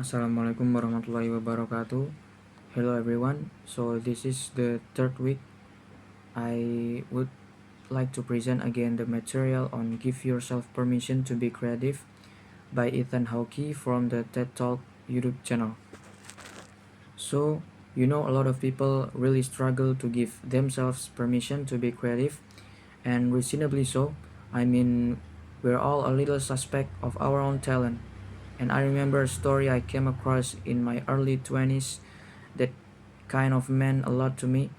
Assalamualaikum warahmatullahi wabarakatuh. Hello everyone. So this is the third week. I would like to present again the material on Give Yourself Permission to Be Creative by Ethan Hawke from the TED Talk YouTube channel. So, a lot of people really struggle to give themselves permission to be creative, and reasonably so. I mean, we're all a little suspect of our own talent. And I remember a story I came across in my early 20s that kind of meant a lot to me.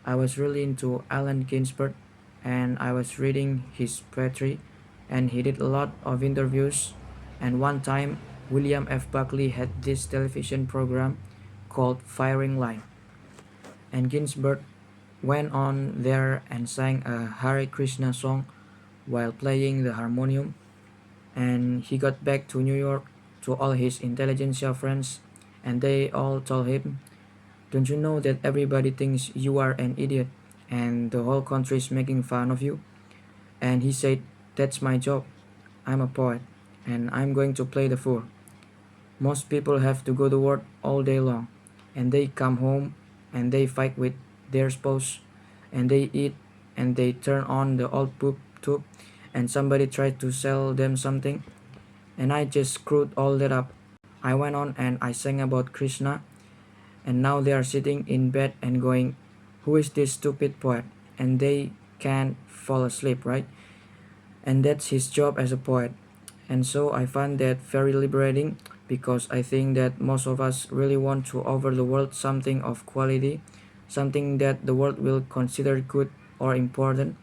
I was really into Allen Ginsberg and I was reading his poetry, and he did a lot of interviews. And one time, William F. Buckley had this television program called Firing Line, and Ginsberg went on there and sang a Hare Krishna song while playing the harmonium. And he got back to New York to all his intelligentsia friends, and they all told him, "Don't you know that everybody thinks you are an idiot and the whole country is making fun of you?" And he said, "That's my job. I'm a poet and I'm going to play the fool. Most people have to go to work all day long, and they come home and they fight with their spouse, and they eat and they turn on the old poop tube and somebody tried to sell them something, and I just screwed all that up. I went on and I sang about Krishna, and now they are sitting in bed and going, 'Who is this stupid poet?' And they can't fall asleep, right? And that's his job as a poet." And so I find that very liberating, because I think that most of us really want to offer the world something of quality, something that the world will consider good or important.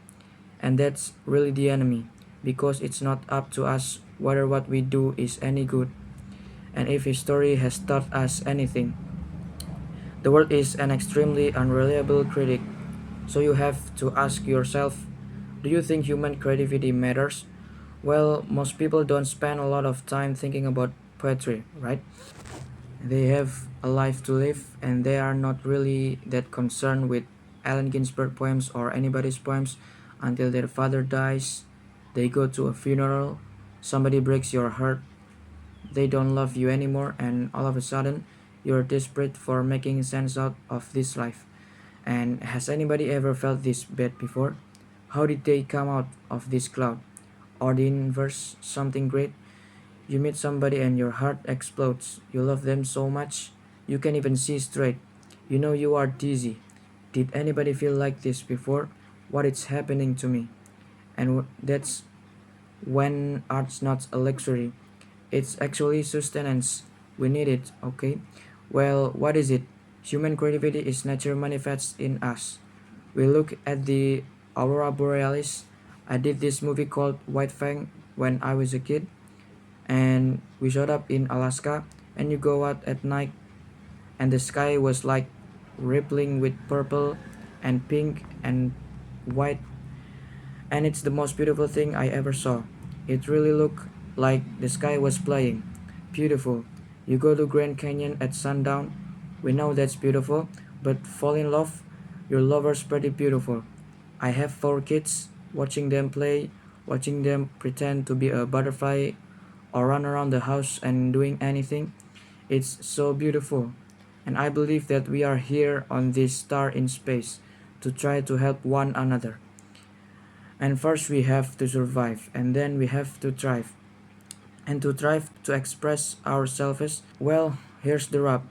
And that's really the enemy, because it's not up to us whether what we do is any good. And if history has taught us anything, the world is an extremely unreliable critic. So you have to ask yourself, do you think human creativity matters? Well, most people don't spend a lot of time thinking about poetry, right? They have a life to live and they are not really that concerned with Allen Ginsberg poems or anybody's poems until their father dies. They go to a funeral, somebody breaks your heart, they don't love you anymore, and all of a sudden you're desperate for making sense out of this life. And has anybody ever felt this bad before? How did they come out of this cloud? Or the inverse, something great? You meet somebody and your heart explodes. You love them so much, you can't even see straight. You know you are dizzy. Did anybody feel like this before? What is happening to me? And that's when art's not a luxury. It's actually sustenance. We need it, okay? Well, what is it? Human creativity is nature manifests in us. We look at the aurora borealis. I did this movie called White Fang when I was a kid, and we showed up in Alaska, and you go out at night and the sky was like rippling with purple and pink and white, and it's the most beautiful thing I ever saw. It really looked like the sky was playing. Beautiful. You go to Grand Canyon at sundown. We know that's beautiful, but fall in love, your lover's pretty beautiful. I have 4 kids. Watching them play, watching them pretend to be a butterfly or run around the house and doing anything, it's so beautiful. And I believe that we are here on this star in space to try to help one another. And first we have to survive, and then we have to thrive. And to thrive, to express ourselves, well, here's the rub.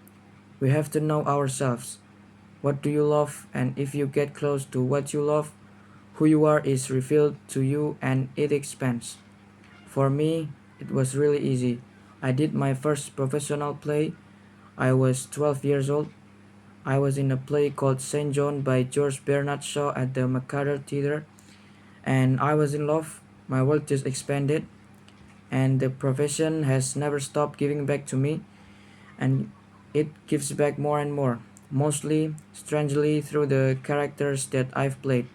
We have to know ourselves. What do you love? And if you get close to what you love, who you are is revealed to you and it expands. For me, it was really easy. I did my first professional play. I was 12 years old. I was in a play called Saint John by George Bernard Shaw at the McCarter Theatre, and I was in love. My world just expanded, and the profession has never stopped giving back to me, and it gives back more and more, mostly, strangely, through the characters that I've played.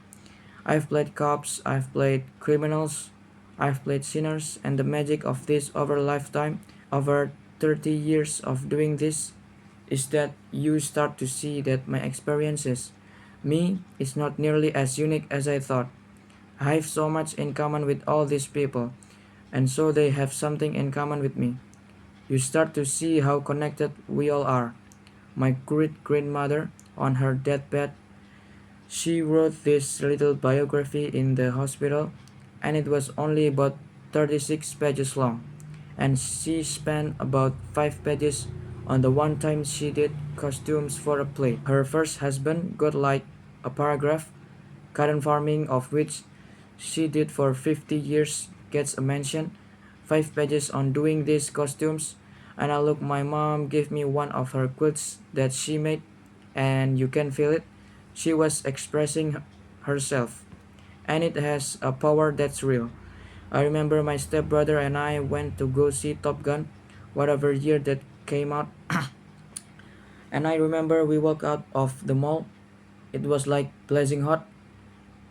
I've played cops, I've played criminals, I've played sinners, and the magic of this over lifetime, over 30 years of doing this, is that you start to see that my experiences, me, is not nearly as unique as I thought. I have so much in common with all these people, and so they have something in common with me. you start to see how connected we all are. My great grandmother, on her deathbed, she wrote this little biography in the hospital, and it was only about 36 pages long. And she spent about 5 pages on the one time she did costumes for a play. Her first husband got like a paragraph. Cotton farming, of which she did for 50 years, gets a mention. 5 pages on doing these costumes. And I look, my mom gave me one of her quilts that she made, and you can feel it. She was expressing herself, and it has a power that's real. I remember my stepbrother and I went to go see Top Gun, whatever year that came out, and I remember we walked out of the mall. It was like blazing hot.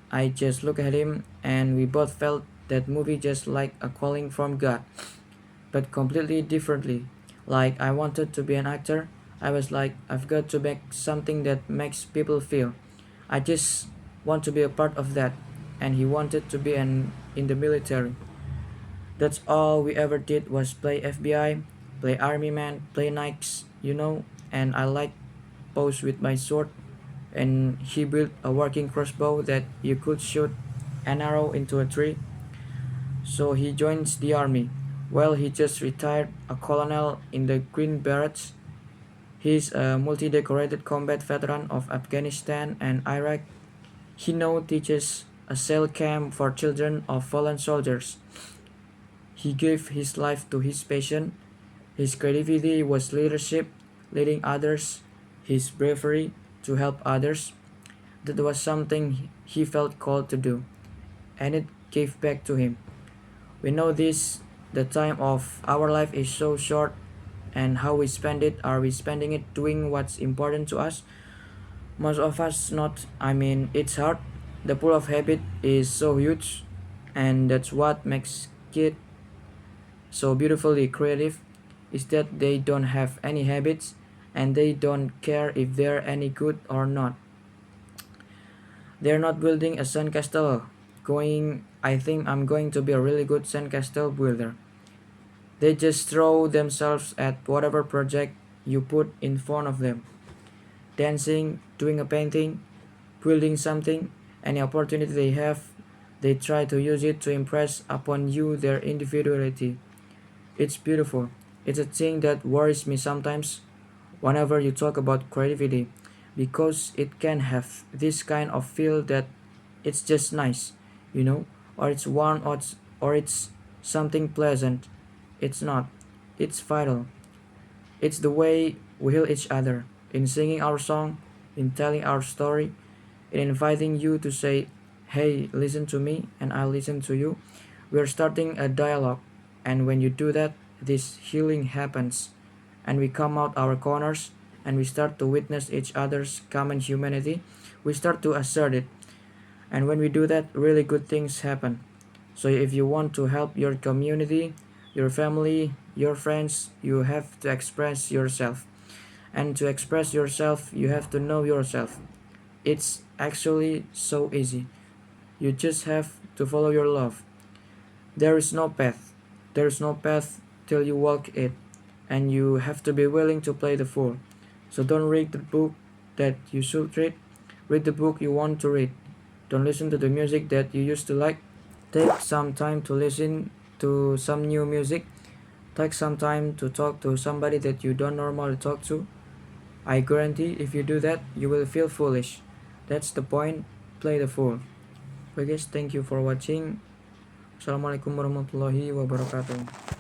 I just looked at him, and we both felt that movie just like a calling from God, but completely differently. Like I wanted to be an actor. I was like, I've got to make something that makes people feel. I just want to be a part of that. And he wanted to be in the military. That's all we ever did was play FBI, play army man, play knights, and I like pose with my sword, and he built a working crossbow that you could shoot an arrow into a tree. So he joins the army. Well, he just retired, a colonel in the Green Berets. He's a multi-decorated combat veteran of Afghanistan and Iraq. He now teaches a cell camp for children of fallen soldiers. He gave his life to his passion. His creativity was leadership, leading others, his bravery to help others. That was something he felt called to do, and it gave back to him. We know this, the time of our life is so short, and how we spend it, are we spending it doing what's important to us? Most of us not. I mean, it's hard. The pool of habit is so huge, and that's what makes kids so beautifully creative, is that they don't have any habits, and they don't care if they're any good or not. They're not building a sandcastle going, I think I'm going to be a really good sandcastle builder. They just throw themselves at whatever project you put in front of them. Dancing, doing a painting, building something, any opportunity they have, they try to use it to impress upon you their individuality. It's beautiful. It's a thing that worries me sometimes whenever you talk about creativity, because it can have this kind of feel that it's just nice, or it's warm, or it's something pleasant. It's not. It's vital. It's the way we heal each other in singing our song, in telling our story, in inviting you to say, hey, listen to me, and I'll listen to you. We're starting a dialogue, and when you do that, this healing happens, and we come out our corners, and we start to witness each other's common humanity. We start to assert it, and when we do that, really good things happen. So if you want to help your community, your family, your friends, you have to express yourself. And to express yourself, you have to know yourself. It's actually so easy. You just have to follow your love. There is no path. There is no path till you walk it. And you have to be willing to play the fool. So don't read the book that you should read. Read the book you want to read. Don't listen to the music that you used to like. Take some time to listen to some new music. Take some time to talk to somebody that you don't normally talk to. I guarantee if you do that, you will feel foolish. That's the point. Play the fool. Okay guys, thank you for watching. Assalamualaikum warahmatullahi wabarakatuh.